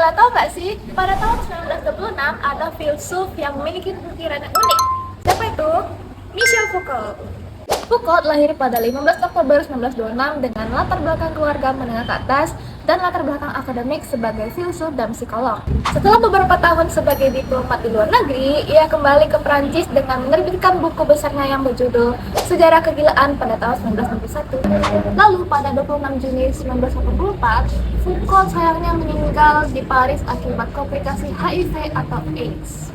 Pada tahu nggak sih, pada tahun 1926 ada filsuf yang memiliki pemikiran yang unik. Siapa itu? Michel Foucault. Foucault lahir pada 15 Oktober 1926 dengan latar belakang keluarga menengah ke atas dan latar belakang akademik sebagai filsuf dan psikolog. Setelah beberapa tahun sebagai diplomat di luar negeri, ia kembali ke Prancis dengan menerbitkan buku besarnya yang berjudul Sejarah Kegilaan pada tahun 1961. Lalu pada 26 Juni 1984, Foucault sayangnya meninggal di Paris akibat komplikasi HIV atau AIDS.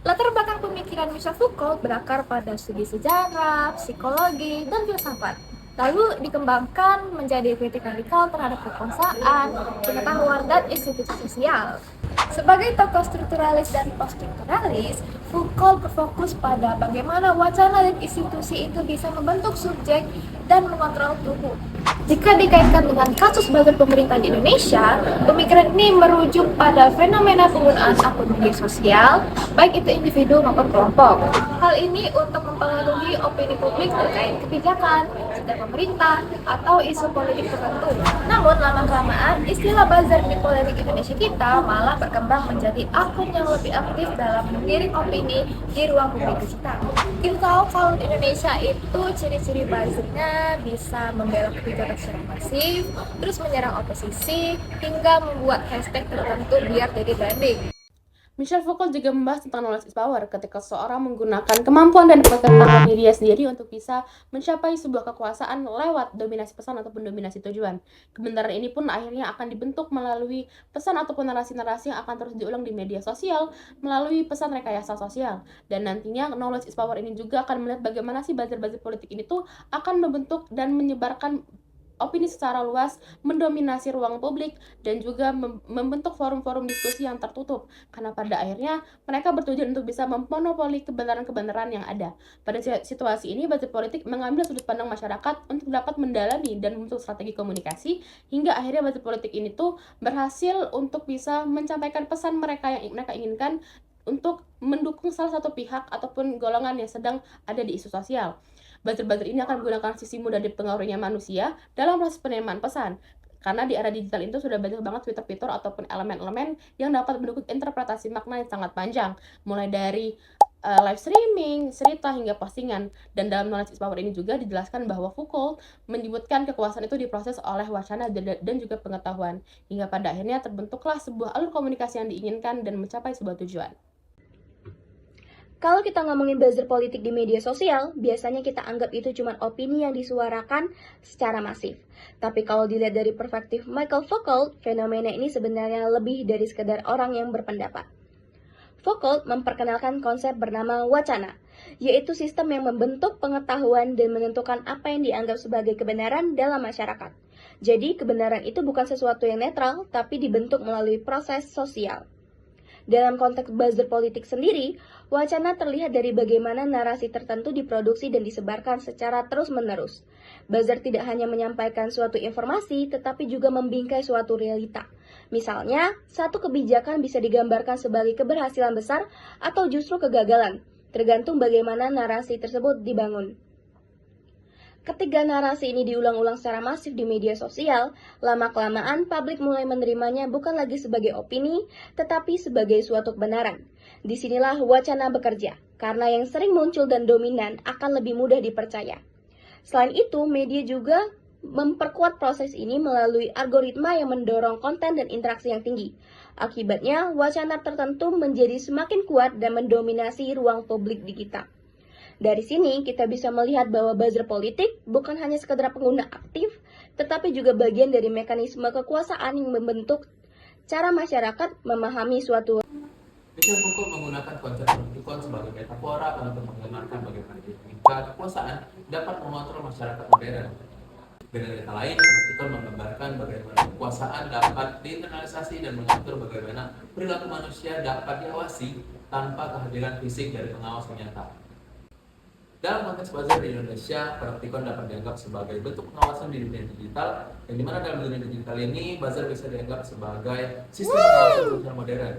Latar belakang pemikiran Michel Foucault berakar pada studi sejarah, psikologi, dan filsafat. Lalu dikembangkan menjadi kritik radikal terhadap kekuasaan, pengetahuan, dan institusi sosial. Sebagai tokoh strukturalis dan poststrukturalis, Foucault berfokus pada bagaimana wacana dan institusi itu bisa membentuk subjek dan mengontrol tubuh. Jika dikaitkan dengan kasus buzzer pemerintah di Indonesia, pemikiran ini merujuk pada fenomena penggunaan akun media sosial, baik itu individu maupun kelompok. Hal ini untuk mempengaruhi opini publik terkait kebijakan, sikap pemerintah, atau isu politik tertentu. Namun, lama-kelamaan, istilah buzzer di politik Indonesia kita malah berkembang menjadi akun yang lebih aktif dalam menggiring opini di ruang publik digital. Kita tahu kalau di Indonesia itu ciri-ciri buzzernya bisa membela kebijakan secara masif, terus menyerang oposisi, hingga membuat hashtag tertentu biar jadi trending. Michel Foucault juga membahas tentang knowledge is power ketika seseorang menggunakan kemampuan dan pengetahuan dirinya sendiri untuk bisa mencapai sebuah kekuasaan lewat dominasi pesan ataupun dominasi tujuan. Kebenaran ini pun akhirnya akan dibentuk melalui pesan ataupun narasi-narasi yang akan terus diulang di media sosial melalui pesan rekayasa sosial. Dan nantinya knowledge is power ini juga akan melihat bagaimana sih buzzer-buzzer politik ini tuh akan membentuk dan menyebarkan opini secara luas, mendominasi ruang publik, dan juga membentuk forum-forum diskusi yang tertutup. Karena pada akhirnya mereka bertujuan untuk bisa memonopoli kebenaran-kebenaran yang ada. Pada situasi ini, buzzer politik mengambil sudut pandang masyarakat untuk dapat mendalami dan membentuk strategi komunikasi, hingga akhirnya buzzer politik ini tuh berhasil untuk bisa menyampaikan pesan mereka yang mereka inginkan untuk mendukung salah satu pihak ataupun golongan yang sedang ada di isu sosial. Buzzer-buzzer ini akan menggunakan sisi mudah dipengaruhinya manusia dalam proses penerimaan pesan. Karena di era digital itu sudah banyak banget fitur-fitur ataupun elemen-elemen yang dapat mendukung interpretasi makna yang sangat panjang. Mulai dari live streaming, cerita, hingga postingan. Dan dalam knowledge is power ini juga dijelaskan bahwa Foucault menyebutkan kekuasaan itu diproses oleh wacana dan juga pengetahuan. Hingga pada akhirnya terbentuklah sebuah alur komunikasi yang diinginkan dan mencapai sebuah tujuan. Kalau kita ngomongin buzzer politik di media sosial, biasanya kita anggap itu cuma opini yang disuarakan secara masif. Tapi kalau dilihat dari perspektif Michel Foucault, fenomena ini sebenarnya lebih dari sekedar orang yang berpendapat. Foucault memperkenalkan konsep bernama wacana, yaitu sistem yang membentuk pengetahuan dan menentukan apa yang dianggap sebagai kebenaran dalam masyarakat. Jadi, kebenaran itu bukan sesuatu yang netral, tapi dibentuk melalui proses sosial. Dalam konteks buzzer politik sendiri, wacana terlihat dari bagaimana narasi tertentu diproduksi dan disebarkan secara terus-menerus. Buzzer tidak hanya menyampaikan suatu informasi, tetapi juga membingkai suatu realita. Misalnya, satu kebijakan bisa digambarkan sebagai keberhasilan besar atau justru kegagalan, tergantung bagaimana narasi tersebut dibangun. Ketika narasi ini diulang-ulang secara masif di media sosial, lama-kelamaan publik mulai menerimanya bukan lagi sebagai opini, tetapi sebagai suatu kebenaran. Disinilah wacana bekerja, karena yang sering muncul dan dominan akan lebih mudah dipercaya. Selain itu, media juga memperkuat proses ini melalui algoritma yang mendorong konten dan interaksi yang tinggi. Akibatnya, wacana tertentu menjadi semakin kuat dan mendominasi ruang publik digital. Dari sini, kita bisa melihat bahwa buzzer politik bukan hanya sekedar pengguna aktif, tetapi juga bagian dari mekanisme kekuasaan yang membentuk cara masyarakat memahami suatu. Michel Foucault menggunakan konsep politikon sebagai metafora untuk menggambarkan bagaimana kekuasaan dapat mengontrol masyarakat modern. Dengan kata lain, politikon menggambarkan bagaimana kekuasaan dapat diinternalisasi dan mengatur bagaimana perilaku manusia dapat diawasi tanpa kehadiran fisik dari pengawas penyata. Dalam konteks buzzer di Indonesia, praktikon dapat dianggap sebagai bentuk pengawasan di dunia digital, yang dimana dalam dunia digital ini, buzzer bisa dianggap sebagai sistem pengawasan sosial modern.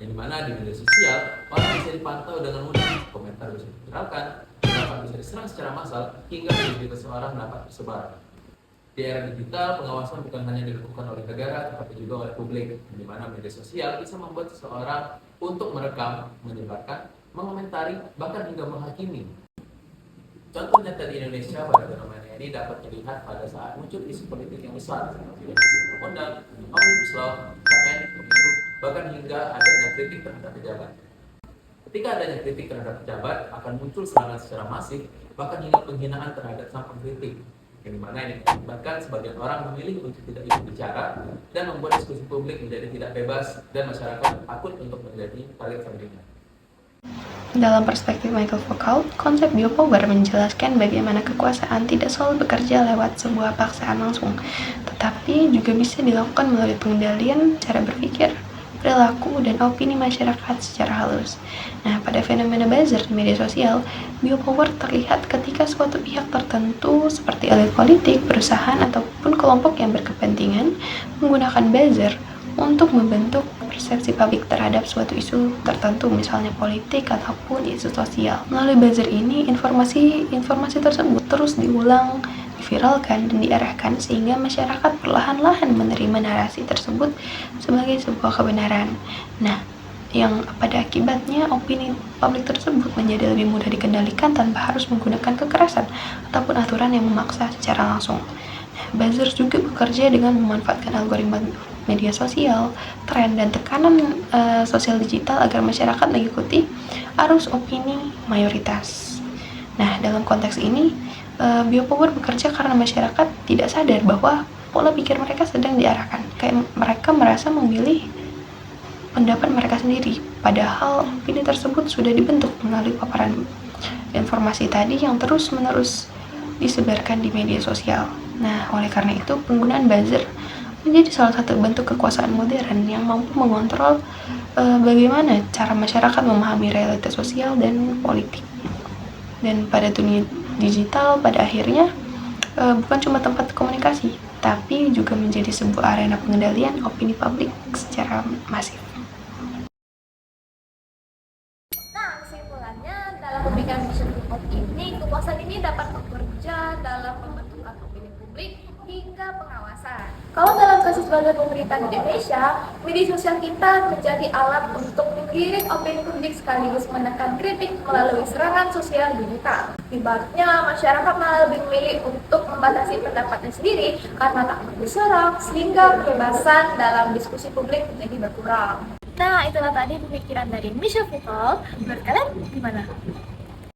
Yang dimana di media sosial, orang bisa dipantau dengan mudah, komentar bisa diviralkan, pendapat bisa diserang secara massal, hingga ide seseorang dapat tersebar. Di era digital, pengawasan bukan hanya dilakukan oleh negara, tetapi juga oleh publik, di mana media sosial bisa membuat seseorang untuk merekam, menyebarkan, mengomentari, bahkan hingga menghakimi. Contoh nyata di Indonesia pada fenomena ini dapat dilihat pada saat muncul isu politik yang besar seperti revisi undang-undang, omnibus law, KN, pemilu, bahkan hingga adanya kritik terhadap pejabat. Ketika adanya kritik terhadap pejabat, akan muncul serangan secara masif, bahkan hingga penghinaan terhadap sang pengkritik. Yang dimana ini mengakibatkan sebagian orang memilih untuk tidak ikut bicara dan membuat diskusi publik menjadi tidak bebas dan masyarakat takut untuk menjadi target sandingan. Dalam perspektif Michael Foucault, konsep biopower menjelaskan bagaimana kekuasaan tidak selalu bekerja lewat sebuah paksaan langsung, tetapi juga bisa dilakukan melalui pengendalian cara berpikir, perilaku, dan opini masyarakat secara halus. Nah, pada fenomena buzzer di media sosial, biopower terlihat ketika suatu pihak tertentu seperti elit politik, perusahaan, ataupun kelompok yang berkepentingan menggunakan buzzer untuk membentuk persepsi publik terhadap suatu isu tertentu, misalnya politik ataupun isu sosial. Melalui buzzer ini, informasi tersebut terus diulang, diviralkan, dan diarahkan sehingga masyarakat perlahan-lahan menerima narasi tersebut sebagai sebuah kebenaran. Nah, yang pada akibatnya opini publik tersebut menjadi lebih mudah dikendalikan tanpa harus menggunakan kekerasan ataupun aturan yang memaksa secara langsung. Buzzer juga bekerja dengan memanfaatkan algoritma media sosial, tren, dan tekanan sosial digital agar masyarakat mengikuti arus opini mayoritas. Nah, dalam konteks ini, biopower bekerja karena masyarakat tidak sadar bahwa pola pikir mereka sedang diarahkan. Kayak mereka merasa memilih pendapat mereka sendiri, padahal opini tersebut sudah dibentuk melalui paparan informasi tadi yang terus-menerus disebarkan di media sosial. Nah, oleh karena itu, penggunaan buzzer menjadi salah satu bentuk kekuasaan modern yang mampu mengontrol bagaimana cara masyarakat memahami realitas sosial dan politik. Dan pada dunia digital, pada akhirnya bukan cuma tempat komunikasi, tapi juga menjadi sebuah arena pengendalian opini publik secara masif. Nah, kesimpulannya dalam pemikiran Michel Foucault ini, kekuasaan ini dapat bekerja dalam pembentukan opini publik hingga pengawasan. Kalau dalam kasus buzzer pemerintah di Indonesia, media sosial kita menjadi alat untuk menggiring opini publik sekaligus menekan kritik melalui serangan sosial digital. Akibatnya, masyarakat malah lebih memilih untuk membatasi pendapatnya sendiri karena takut diserang, sehingga kebebasan dalam diskusi publik menjadi berkurang. Nah, itulah tadi pemikiran dari Michel Foucault. Menurut kalian gimana?